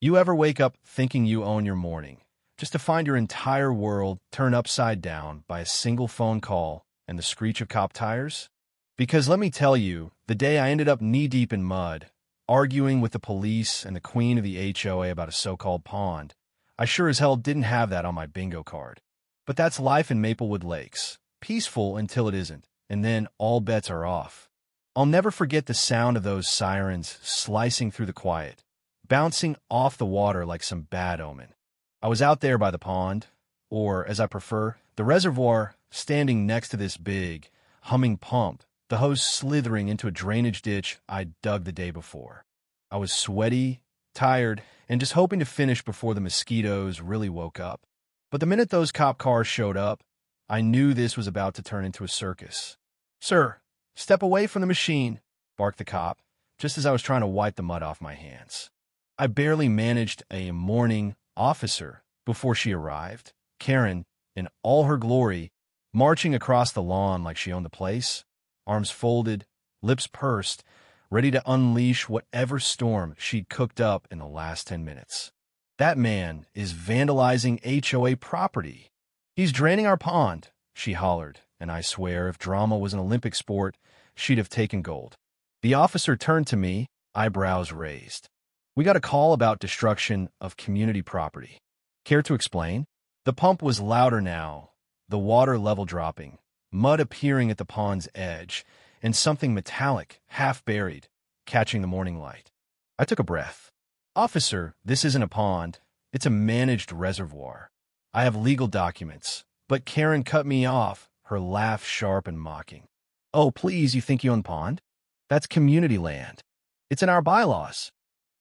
You ever wake up thinking you own your morning, just to find your entire world turned upside down by a single phone call and the screech of cop tires? Because let me tell you, the day I ended up knee-deep in mud, arguing with the police and the queen of the HOA about a so-called pond, I sure as hell didn't have that on my bingo card. But that's life in Maplewood Lakes. Peaceful until it isn't, and then all bets are off. I'll never forget the sound of those sirens slicing through the quiet, bouncing off the water like some bad omen. I was out there by the pond, or, as I prefer, the reservoir, standing next to this big, humming pump, the hose slithering into a drainage ditch I'd dug the day before. I was sweaty, tired, and just hoping to finish before the mosquitoes really woke up. But the minute those cop cars showed up, I knew this was about to turn into a circus. "Sir, step away from the machine," barked the cop, just as I was trying to wipe the mud off my hands. I barely managed a morning officer before she arrived, Karen, in all her glory, marching across the lawn like she owned the place, arms folded, lips pursed, ready to unleash whatever storm she'd cooked up in the last 10 minutes. "That man is vandalizing HOA property. He's draining our pond," she hollered, and I swear if drama was an Olympic sport, she'd have taken gold. The officer turned to me, eyebrows raised. "We got a call about destruction of community property. Care to explain?" The pump was louder now, the water level dropping, mud appearing at the pond's edge, and something metallic, half-buried, catching the morning light. I took a breath. "Officer, this isn't a pond. It's a managed reservoir. I have legal documents." But Karen cut me off, her laugh sharp and mocking. "Oh, please, you think you own pond? That's community land. It's in our bylaws."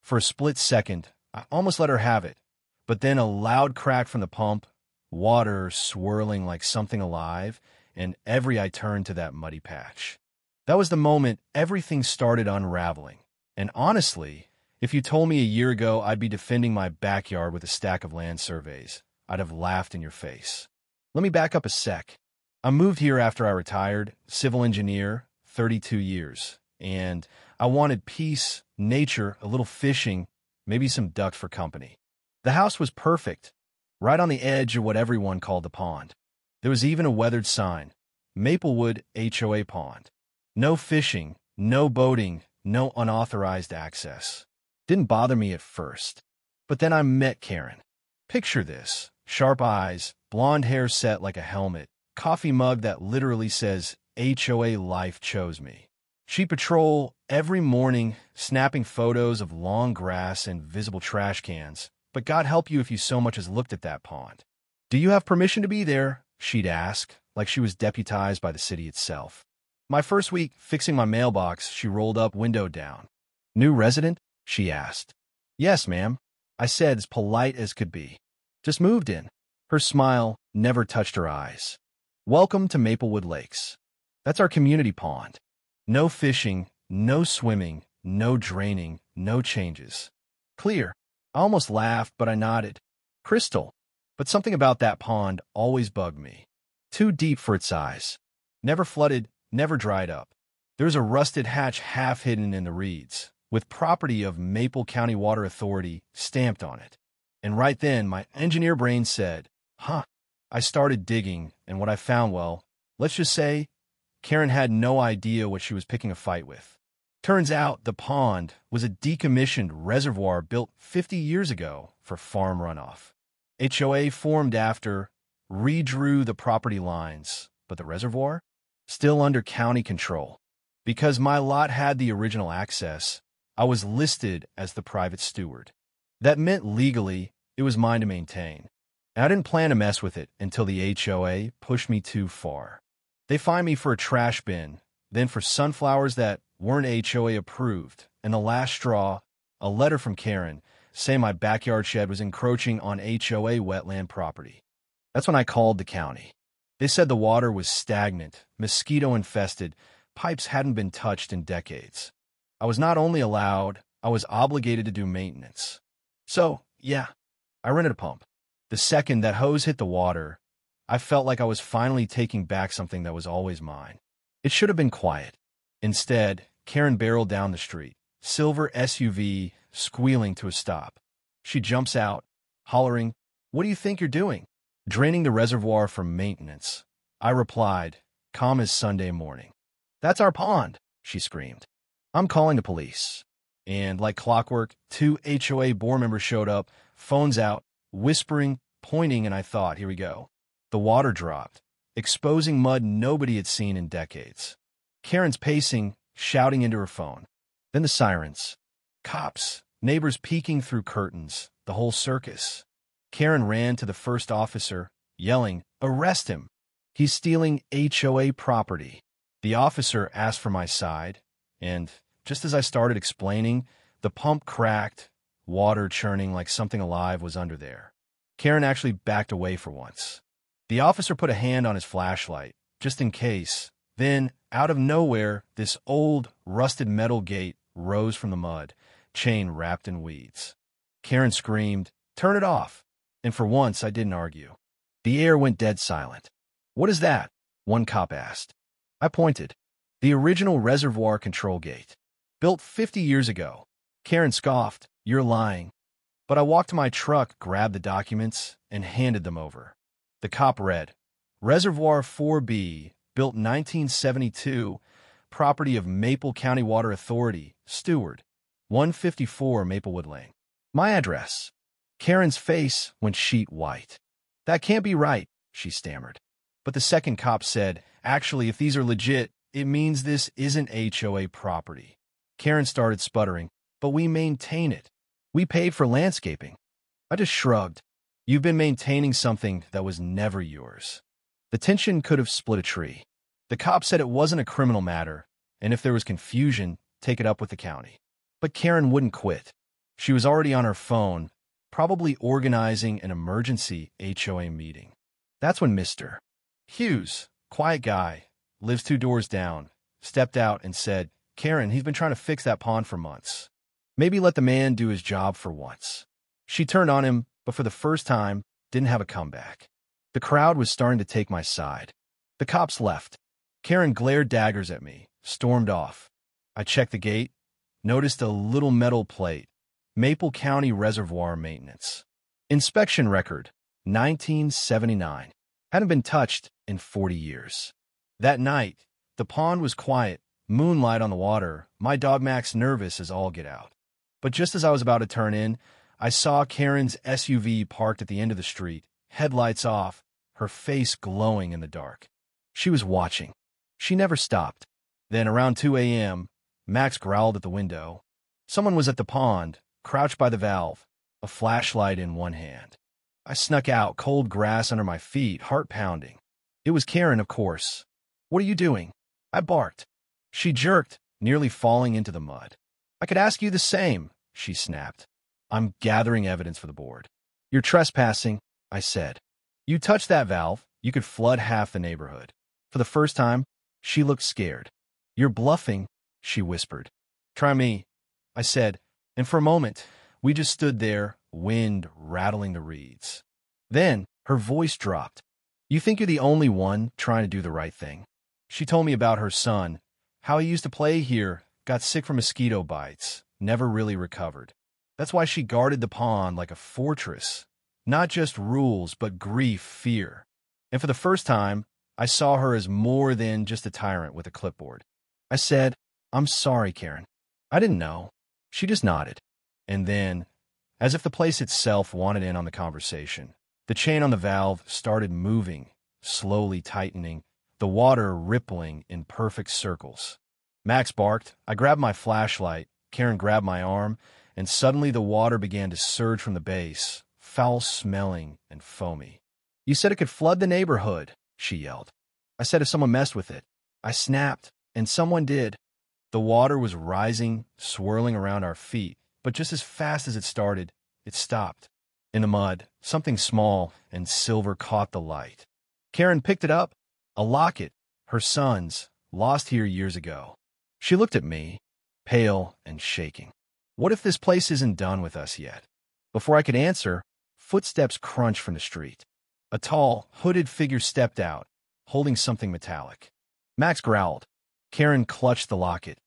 For a split second, I almost let her have it, but then a loud crack from the pump, water swirling like something alive, and every eye turned to that muddy patch. That was the moment everything started unraveling. And honestly, if you told me a year ago I'd be defending my backyard with a stack of land surveys, I'd have laughed in your face. Let me back up a sec. I moved here after I retired, civil engineer, 32 years, and I wanted peace, nature, a little fishing, maybe some duck for company. The house was perfect, right on the edge of what everyone called the pond. There was even a weathered sign, Maplewood HOA Pond. No fishing, no boating, no unauthorized access. Didn't bother me at first. But then I met Karen. Picture this, sharp eyes, blonde hair set like a helmet, coffee mug that literally says, HOA Life chose me. She'd patrol every morning, snapping photos of long grass and visible trash cans, but God help you if you so much as looked at that pond. "Do you have permission to be there?" she'd ask, like she was deputized by the city itself. My first week fixing my mailbox, she rolled up, window down. "New resident?" she asked. "Yes, ma'am," I said, as polite as could be. "Just moved in." Her smile never touched her eyes. "Welcome to Maplewood Lakes. That's our community pond. No fishing, no swimming, no draining, no changes. Clear." I almost laughed, but I nodded. Crystal. But something about that pond always bugged me. Too deep for its size. Never flooded, never dried up. There's a rusted hatch half hidden in the reeds, with property of Maple County Water Authority stamped on it. And right then, my engineer brain said, huh. I started digging, and what I found, well, let's just say, Karen had no idea what she was picking a fight with. Turns out the pond was a decommissioned reservoir built 50 years ago for farm runoff. HOA formed after, redrew the property lines, but the reservoir? Still under county control. Because my lot had the original access, I was listed as the private steward. That meant legally it was mine to maintain. And I didn't plan to mess with it until the HOA pushed me too far. They fined me for a trash bin, then for sunflowers that weren't HOA approved, and the last straw, a letter from Karen saying my backyard shed was encroaching on HOA wetland property. That's when I called the county. They said the water was stagnant, mosquito-infested, pipes hadn't been touched in decades. I was not only allowed, I was obligated to do maintenance. So, yeah, I rented a pump. The second that hose hit the water, I felt like I was finally taking back something that was always mine. It should have been quiet. Instead, Karen barreled down the street, silver SUV squealing to a stop. She jumps out, hollering, "What do you think you're doing?" "Draining the reservoir for maintenance," I replied, calm as Sunday morning. "That's our pond," she screamed. "I'm calling the police." And like clockwork, 2 HOA board members showed up, phones out, whispering, pointing, and I thought, here we go. The water dropped, exposing mud nobody had seen in decades. Karen's pacing, shouting into her phone. Then the sirens. Cops, neighbors peeking through curtains, the whole circus. Karen ran to the first officer, yelling, "Arrest him! He's stealing HOA property." The officer asked for my side, and just as I started explaining, the pump cracked, water churning like something alive was under there. Karen actually backed away for once. The officer put a hand on his flashlight, just in case. Then, out of nowhere, this old, rusted metal gate rose from the mud, chain wrapped in weeds. Karen screamed, "Turn it off!" And for once, I didn't argue. The air went dead silent. "What is that?" one cop asked. I pointed. "The original reservoir control gate. Built 50 years ago." Karen scoffed, "You're lying." But I walked to my truck, grabbed the documents, and handed them over. The cop read, "Reservoir 4B, built 1972, property of Maple County Water Authority, Steward, 154 Maplewood Lane." My address. Karen's face went sheet white. "That can't be right," she stammered. But the second cop said, "Actually, if these are legit, it means this isn't HOA property." Karen started sputtering, "But we maintain it. We paid for landscaping." I just shrugged. "You've been maintaining something that was never yours." The tension could have split a tree. The cop said it wasn't a criminal matter, and if there was confusion, take it up with the county. But Karen wouldn't quit. She was already on her phone, probably organizing an emergency HOA meeting. That's when Mr. Hughes, quiet guy, lives 2 doors down, stepped out and said, "Karen, he's been trying to fix that pond for months. Maybe let the man do his job for once." She turned on him, but for the first time, didn't have a comeback. The crowd was starting to take my side. The cops left. Karen glared daggers at me, stormed off. I checked the gate, noticed a little metal plate, Maple County Reservoir Maintenance. Inspection record, 1979. Hadn't been touched in 40 years. That night, the pond was quiet, moonlight on the water, my dog Max nervous as all get out. But just as I was about to turn in, I saw Karen's SUV parked at the end of the street, headlights off, her face glowing in the dark. She was watching. She never stopped. Then around 2 a.m., Max growled at the window. Someone was at the pond, crouched by the valve, a flashlight in one hand. I snuck out, cold grass under my feet, heart pounding. It was Karen, of course. "What are you doing?" I barked. She jerked, nearly falling into the mud. "I could ask you the same," she snapped. "I'm gathering evidence for the board." "You're trespassing," I said. "You touched that valve, you could flood half the neighborhood." For the first time, she looked scared. "You're bluffing," she whispered. "Try me," I said, and for a moment, we just stood there, wind rattling the reeds. Then, her voice dropped. "You think you're the only one trying to do the right thing?" She told me about her son, how he used to play here, got sick from mosquito bites, never really recovered. That's why she guarded the pond like a fortress. Not just rules, but grief, fear. And for the first time, I saw her as more than just a tyrant with a clipboard. I said, "I'm sorry, Karen. I didn't know." She just nodded. And then, as if the place itself wanted in on the conversation, the chain on the valve started moving, slowly tightening, the water rippling in perfect circles. Max barked. I grabbed my flashlight. Karen grabbed my arm, and suddenly the water began to surge from the base, foul-smelling and foamy. "You said it could flood the neighborhood," she yelled. I said if someone messed with it. I snapped, and someone did. The water was rising, swirling around our feet, but just as fast as it started, it stopped. In the mud, something small and silver caught the light. Karen picked it up. A locket, her son's, lost here years ago. She looked at me, pale and shaking. What if this place isn't done with us yet? Before I could answer, footsteps crunched from the street. A tall, hooded figure stepped out, holding something metallic. Max growled. Karen clutched the locket.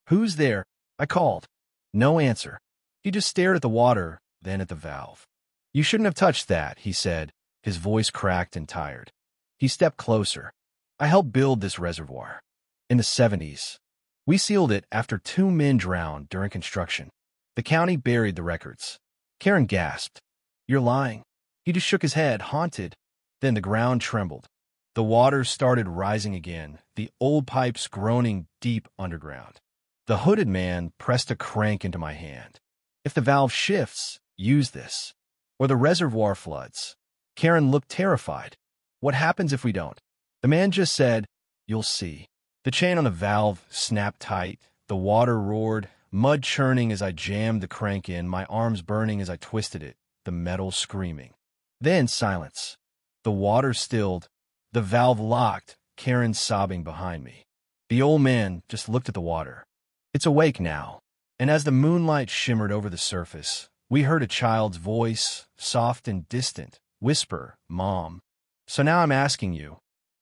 "Who's there?" I called. No answer. He just stared at the water, then at the valve. "You shouldn't have touched that," he said, his voice cracked and tired. He stepped closer. "I helped build this reservoir. In the 70s. We sealed it after 2 men drowned during construction. The county buried the records." Karen gasped. "You're lying." He just shook his head, haunted. Then the ground trembled. The water started rising again, the old pipes groaning deep underground. The hooded man pressed a crank into my hand. "If the valve shifts, use this. Or the reservoir floods." Karen looked terrified. "What happens if we don't?" The man just said, "You'll see." The chain on the valve snapped tight. The water roared, mud churning as I jammed the crank in, my arms burning as I twisted it, the metal screaming. Then silence. The water stilled. The valve locked, Karen sobbing behind me. The old man just looked at the water. "It's awake now." And as the moonlight shimmered over the surface, we heard a child's voice, soft and distant, whisper, "Mom." So now I'm asking you,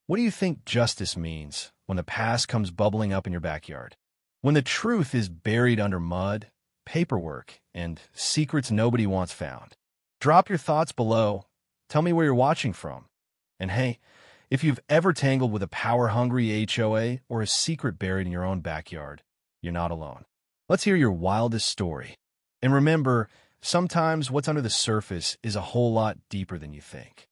what do you think justice means when the past comes bubbling up in your backyard? When the truth is buried under mud, paperwork, and secrets nobody wants found? Drop your thoughts below. Tell me where you're watching from. And hey, if you've ever tangled with a power-hungry HOA or a secret buried in your own backyard, you're not alone. Let's hear your wildest story. And remember, sometimes what's under the surface is a whole lot deeper than you think.